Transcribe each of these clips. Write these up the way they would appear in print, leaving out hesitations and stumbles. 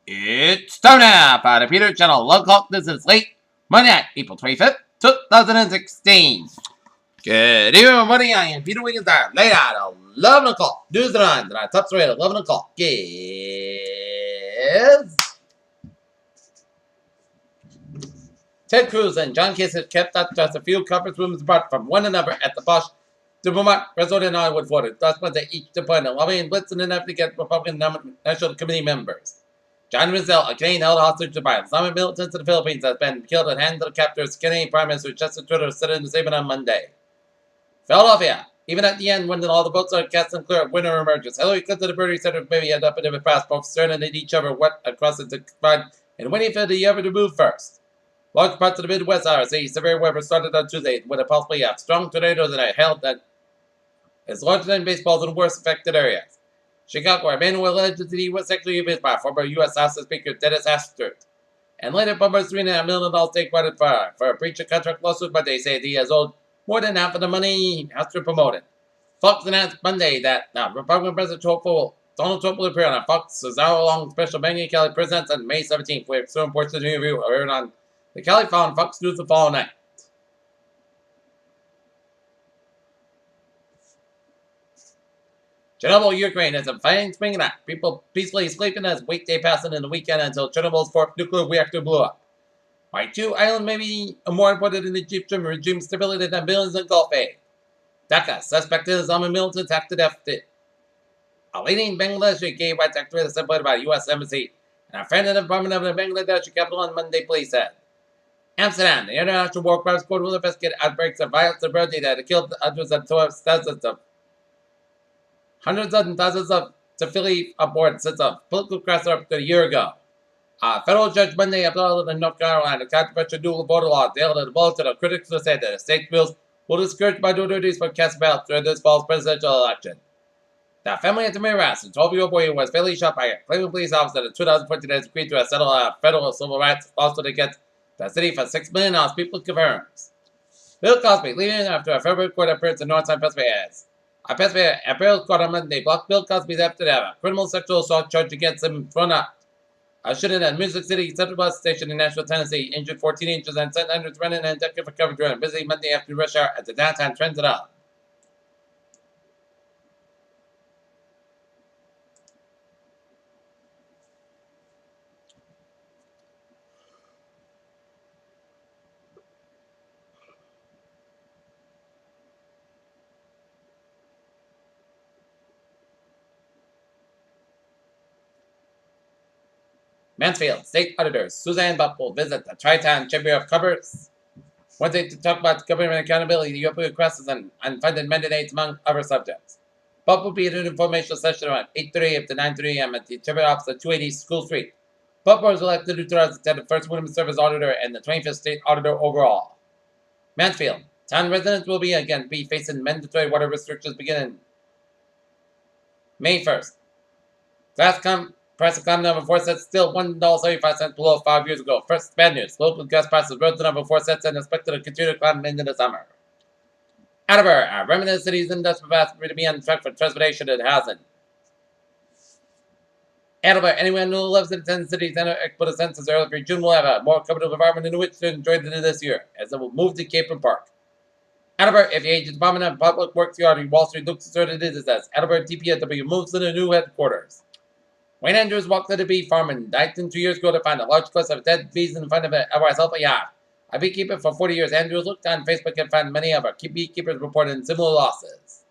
It's time now for the Peter Channel Love Clock. This is late Monday night, April 25th, 2016. Good evening, everybody. I am Peter Wiggins. Late at 11 o'clock. News and our top story at 11 o'clock is Ted Cruz and John Kasich kept up just a few conference rooms apart from one another at the Posh Vermont resort in Hollywood, Florida. That's when they each deployed a lobbying blitz in an effort to get Republican National Committee members. John Rizal, a Canadian held hostage by Islamic militants in the Philippines, has been killed at hands of the captors. Canadian Prime Minister Justin Trudeau said in the statement on Monday. Philadelphia. Even at the end, when all the votes are cast and clear, a winner emerges. Hillary Clinton and Bernie Sanders maybe end up in a pass, both staring at each other wet across the divide and waiting for the other to move first. Large parts of the Midwest are seeing severe weather started on Tuesday, with a possibly have strong tornadoes that are held that is larger than baseballs in the worst affected areas. Chicago, a man who alleged to be sexually abused by former U.S. House Speaker Dennis Hastert, and later published $3.5 million state credit for a breach of contract lawsuit, but they say he has owed more than half of the money Hastert promoted. Fox announced Monday that Republican President Donald Trump will appear on Fox's hour-long special Megyn Kelly presents on May 17th, where so important interview aired on the Kelly File on Fox News the following night. Chernobyl, Ukraine is a fine spring night. People peacefully sleeping as weekday passing in the weekend until Chernobyl's fourth nuclear reactor blew up. Why two islands may be more important in the Egyptian regime stability than billions in Gulf aid. Dhaka, suspected Islamic militant attacked to death. A leading Bangladeshi gay rights activist employed by the U.S. Embassy and a friend of the Department of the Bangladeshi capital on Monday, police said. Amsterdam, the International War Crimes Court will investigate outbreaks of violence and murder that have killed hundreds and thousands of civilians aboard since a political crash up to a year ago. A federal judge Monday upheld in North Carolina controversial dual voter law dealt with the bulletin of critics who said that the state bills will discourage minorities from casting ballots during this fall's presidential election. The family of Tamir Ross, a 12-year-old boy who was fatally shot by a Cleveland police officer in 2014, has agreed to settle a federal civil rights lawsuit against the city for $6 million, people confirms. Bill Cosby, leaving after a February court appearance in Northside, Pennsylvania. A Pennsylvania appeals court on Monday blocked Bill Cosby's after to have a criminal sexual assault charge against him thrown out. A shooting at Music City Central Bus Station in Nashville, Tennessee, injured 14 inches and sent hundreds running and detective recovered during a busy Monday afternoon rush hour at the downtown Transit Hub. Mansfield State Auditor Suzanne Bupp will visit the Tri-Town Chamber of Commerce Wednesday to talk about government accountability, the open requests, and unfunded mandates, among other subjects. Bupp will be at an informational session around 8:30 to 9:30 a.m. at the Chamber office at 280 School Street. Bupp was elected to 2010 the first woman to serve as auditor and the 25th state auditor overall. Mansfield. Town residents will again be facing mandatory water restrictions beginning May 1st. Price of common number 4 cents still $1.75 below 5 years ago. First, bad news. Local gas prices rose to number 4 cents and expected to continue to climb into the summer. Attleboro, a remnant city's industrial capacity to be on track for transportation and housing. Attleboro, anyone who lives in the 10 cities and put a census early for June will have a more comfortable environment in which to enjoy this year, as it will move to Capron Park. Attleboro, if the agent Department of Public Works Yard in Wall Street looks deserted, it is as Attleboro DPW moves to the new headquarters. Wayne Andrews walked to the bee farm and dived in 2 years ago to find a large cluster of dead bees in front of it of himself a yacht. A beekeeper for 40 years, Andrews looked on Facebook and found many of our beekeepers reported similar losses.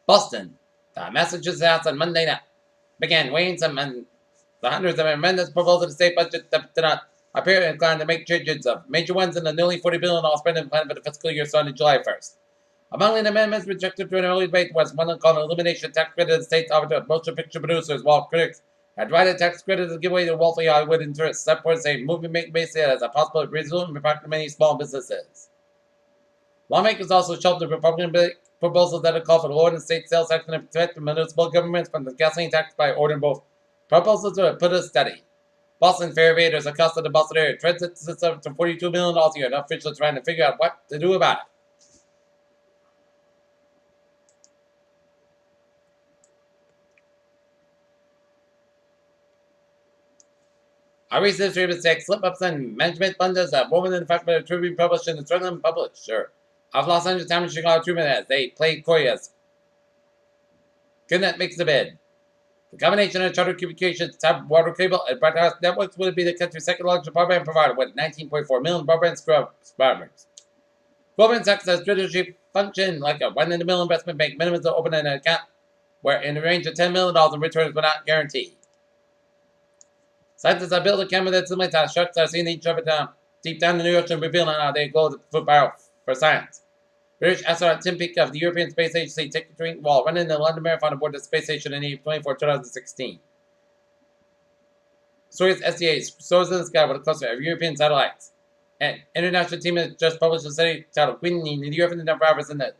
Boston. The Massachusetts House on Monday night began weighing the hundreds of amendments proposed to the state budget that did not appear inclined to make changes of major ones in the nearly $40 billion spending plan for the fiscal year starting July 1st. Among the amendments rejected through an early debate was one called elimination of tax credit of the state's offered to motion picture producers, while critics had tried tax credit to give away to wealthy Hollywood interests. Supporters say movie-making based as a possible resume impact many small businesses. Lawmakers also shelved the Republican proposals that call for the lower state sales tax and protect the municipal governments from the gasoline tax by ordering both proposals to put a study. Boston fare raiders accosted the Boston area. Transit system to $42 million a year. Enough officials trying to figure out what to do about it. Our recent history of mistakes, slip-ups, and management blunders that woman in fact the Tribune published and the struggling publisher of Los Angeles Times and Chicago Tribune as they played Korea's Goodnet makes the bid. The combination of charter communications, type water cable, and broadcast networks would be the country's second largest broadband provider with 19.4 million broadband subscribers. Goldman Sachs says Twittership function like a one-in-a-million investment bank, minimum to open an account where in the range of $10 million in returns but not guaranteed. Scientists have built a camera that simulates how sharks are seen each other down deep down in the ocean, revealing how they go to the foot barrel for science. British astronaut Tim Peake of the European Space Agency took a drink while running the London Marathon aboard the space station in April 24, 2016. Soyuz SDA soars in the sky with a cluster of European satellites. An international team has just published a study titled Greening the Earth and the Drivers in the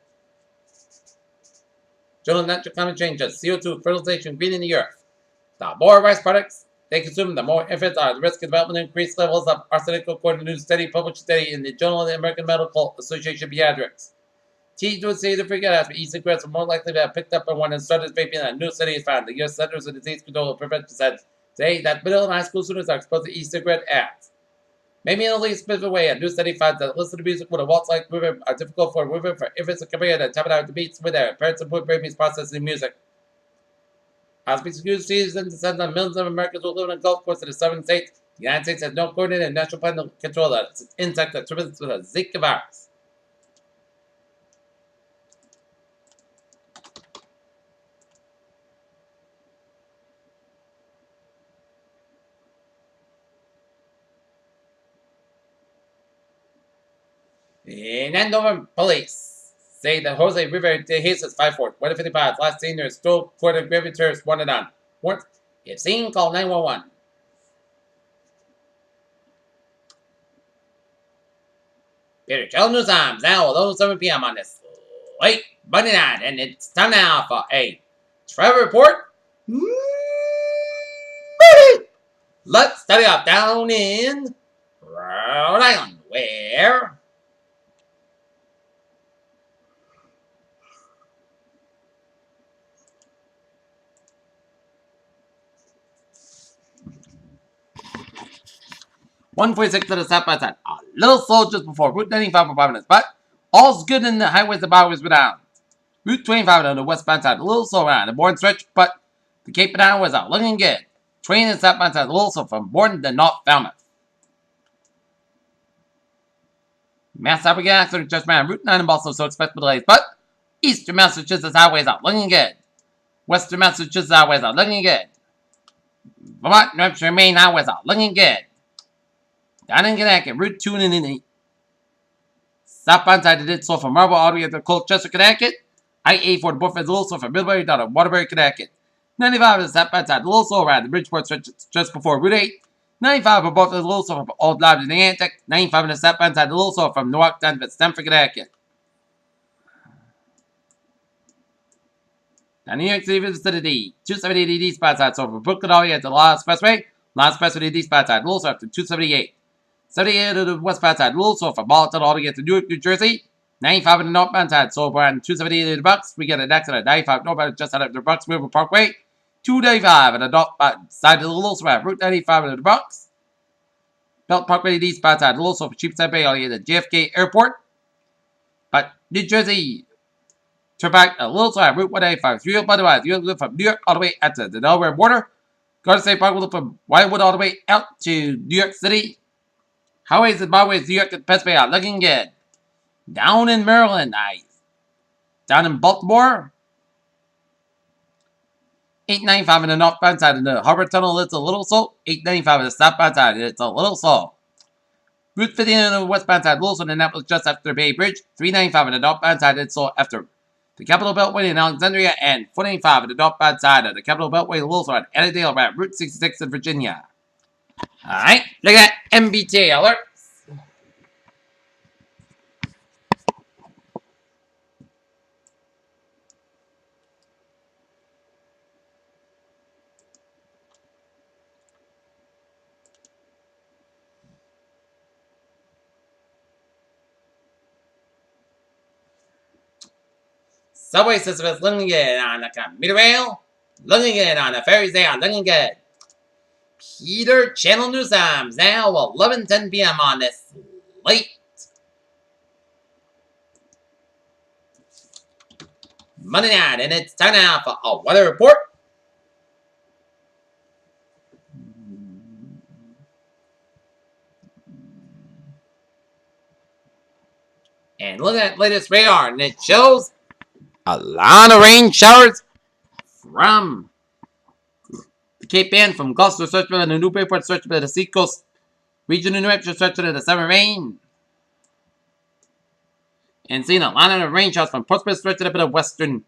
Journal of Natural Climate Change, CO2 fertilization greening the Earth. The more rice products they consume, the more infants are at risk of developing increased levels of arsenic, according to a study published today in the Journal of the American Medical Association of Pediatrics. Teens would say the forget after e-cigarettes are more likely to have picked up on one and started vaping. A new study has found the U.S. Centers for Disease Control and Prevention said today that middle and high school students are exposed to e-cigarette ads. Maybe in a least bit of a way, a new study found that listening to music with a waltz-like rhythm are difficult for women for infants and compare that tapping out the beats with their parents and put babies processing music. As we secure season descends on millions of Americans who live in a Gulf Coast of the southern states, the United States has no coordinated national plan to control the insect that transmits with a Zika virus. In Andover, police say that Jose Rivera de Jesus 5'4", 155, last seen near Stowe Quarter Gravy Terrace, wanted on. Warrant, if seen, call 911. Peter Joe News Times, now 11:07 p.m. on this late Monday night, and it's time now for a travel report. Let's study up down in Rhode Island, where $146 to the south by side. A little slow just before Route 95 for 5 minutes, but all's good in the highways and byways without. Route 25 on the westbound side, a little slow around the Bourne stretch, but the Cape and Island was out looking good. Train and southbound side, a little slow from Bourne to North Falmouth. Mass African accident just ran Route 9 in Boston, so expect delays, but Eastern Massachusetts highways out looking good. Western Massachusetts highways out looking good. Vermont, New Hampshire, Maine highways out looking good. Down in Connecticut, Route 2 in the southbound side, it did so from Marlborough all the way to Colchester, Connecticut. I-84 to Bournemouth, a little slow from Middlebury down to Waterbury, Connecticut. 95 to the southbound side, a little slow around the Bridgeport stretch just before Route 8. 95 for both, a little slow from Old Loud to the Atlantic. 95 on the southbound side, a little slow from Newark down to Stamford, Connecticut. Now, New York City vicinity, 278 eastbound side, so from Brooklyn all the way to the Law Expressway. Law Expressway to the eastbound side, a little slow after 278. 78 to the westbound side, a little slow from Boston all the way to Newark, New Jersey. 95 on the northbound side, so around 278 to the Bucks. We get an accident at 95 northbound just out of the Bucks River Parkway. 295 on the northbound side of the little slow Route 95 to the Bucks. Belt Parkway to the eastbound side, a little slow from Cheapside Bay all the way to JFK Airport. But New Jersey, turn back a little slow Route 185. 3 otherwise, you look from New York all the way out to the Delaware border. Garden State Park will look from Wildwood all the way out to New York City. Highways and byways, New York and Pennsylvania, looking good. Down in Maryland, nice. Down in Baltimore, 895 on the northbound side of the Harbor Tunnel, it's a little slow. 895 on the southbound side, it's a little slow. Route 15 on the westbound side, a little slow. Indianapolis just after Bay Bridge. 395 on the northbound side, it's slow after the Capital Beltway in Alexandria, and 495 on the northbound side of the Capital Beltway, a little slow at Annandale around Route 66 in Virginia. Alright, look at that MBTA alert. Subway system is looking good on the commuter rail. Looking good on the ferries. They are looking good. Peter, Channel News Times, now 11:10 p.m. on this late Monday night, and it's time now for a weather report. And look at latest radar, and it shows a lot of rain showers from the Cape Ann, from Gloucester, Searchville, and the Newburyport, Searchville, the Seacoast region of New Hampshire, Searchville, the summer rain. And seeing a lot of rain showers from Portsmouth, stretching up into western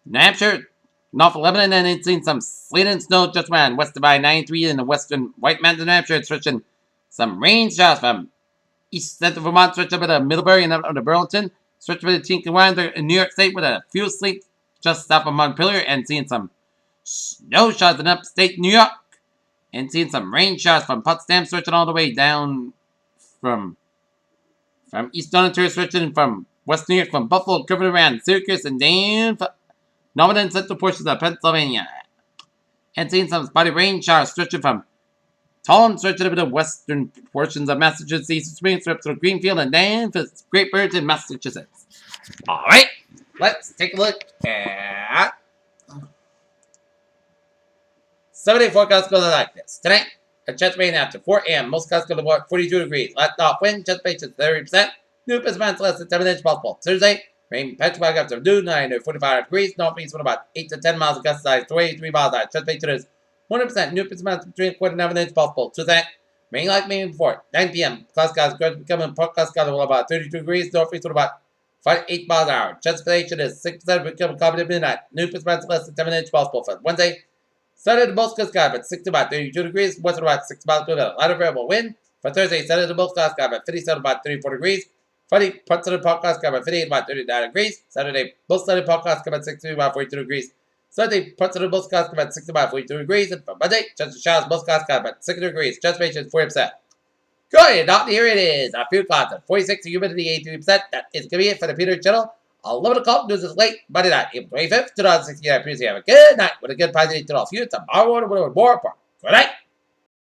New Hampshire, Norfolk, Lebanon, and it's seen some sleet and snow just around west of I-93 in the western White Mountains, New Hampshire. It's stretching some rain showers from east central Vermont, stretch up into Middlebury and up to Burlington, stretch up into Tinkerland in New York State with a few sleet just south of Montpelier, and seeing some snow showers in upstate New York, and seeing some rain showers from Potsdam, stretching all the way down from East Ontario, stretching from West New York, from Buffalo, curving around Syracuse, and down northern and central portions of Pennsylvania. And seeing some spotty rain showers stretching from Tallinn, stretching up into western portions of Massachusetts, East Spring, strips of Greenfield, and down for Great Birds in Massachusetts. Alright, let's take a look at 7-day forecast goes like this. Tonight, a chance rain after 4 a.m. Most clouds going to be 42 degrees. Let off wind, chance rate is 30%. New amounts less than 7 inches possible. Thursday, rain patch back after noon, 9 to 45 degrees. Northeast wind about 8 to 10 miles, gust size 23 miles an hour. Chance rate is 100%. New amounts between 4 and 9 inches possible. Tuesday, rain like maybe before. 9 p.m. Clouds gradually becoming forecast clouds will about 32 degrees. Northeast wind about 8 miles an hour. Chance rate is 6% becoming common at midnight. New amounts less than 7 inches possible for Wednesday. Sunday, the most clouds sky, but 60 about 32 degrees. West about 6 miles per hour. Light variable wind. For Thursday, Sunday, the most clouds sky, but 57 about 34 degrees. Friday, parts of the podcast sky, about 58 about 39 degrees. Saturday, most sunny podcast sky, about 60 about 42 degrees. Sunday, parts of the most clouds sky, about 60 about 42 degrees. And for Monday, chance of showers, most clouds sky, about 60 degrees. Chance rate is 40%. Good, now here it is. A few clouds at 46, humidity 83%. That is going to be it for the Peter channel. 11 o'clock news is late, Monday night, April 25th, 2016. I appreciate you. Have a good night with a good positive to all. See you tomorrow with more. Good night.